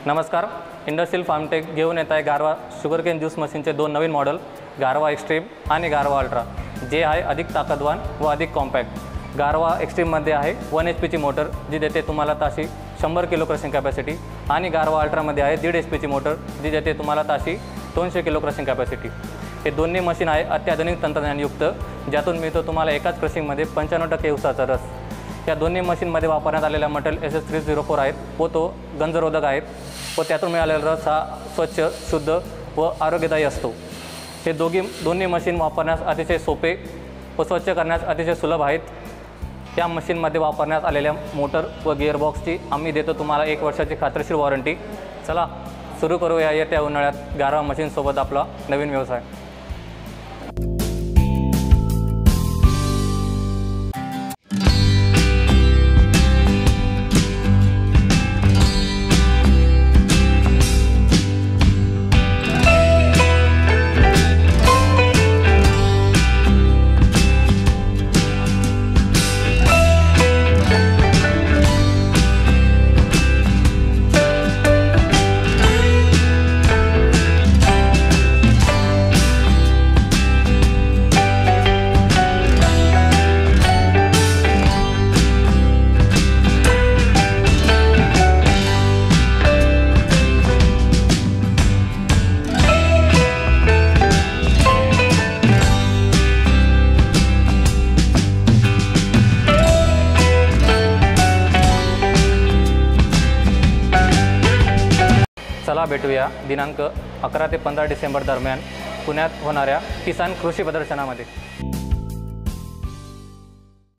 नमस्कार, industrial Farmtrac घेऊन येत आहे गारवा शुगरकेन ज्यूस मशीनचे दोन नवीन मॉडेल गारवा एक्स्ट्रीम आणि गारवा अल्ट्रा, जे आहे अधिक ताकदवान व अधिक कॉम्पॅक्ट। गारवा एक्स्ट्रीममध्ये आहे 1 HP मोटर, जी देते तुम्हाला ताशी 100 किलो क्रशिंग कॅपॅसिटी, आणि गारवा अल्ट्रामध्ये आहे 1.5 HP मोटर, जी देते तुम्हाला ताशी 200 किलो क्रशिंग कॅपॅसिटी। हे दोन्ही मशीन आहे अत्याधुनिक तंत्रज्ञानयुक्त, ज्यातून मिळतो तुम्हाला एकाच क्रशिंगमध्ये 95% ऊसाचा रस। या दोन्ही मशीनमध्ये वापरण्यात आलेला मटेरियल SS304 आहेत व तो गंजरोधक आहेत व त्यातून मिळालेला रस हा स्वच्छ, शुद्ध व आरोग्यदायी असतो। हे दोन्ही मशीन वापरण्यास अतिशय सोपे व स्वच्छ करण्यास अतिशय सुलभ आहेत। या मशीनमध्ये वापरण्यात आलेल्या मोटर व गिअरबॉक्सची आम्ही देतो तुम्हाला 1 वर्षाची खात्रीशीर वॉरंटी। चला सुरू करूया येत्या उन्हाळ्यात गारवा मशीनसोबत आपला नवीन व्यवसाय। चला भेटूया दिनांक 11 ते 15 डिसेंबर दरम्यान पुण्यात होणाऱ्या किसान कृषी प्रदर्शनामध्ये।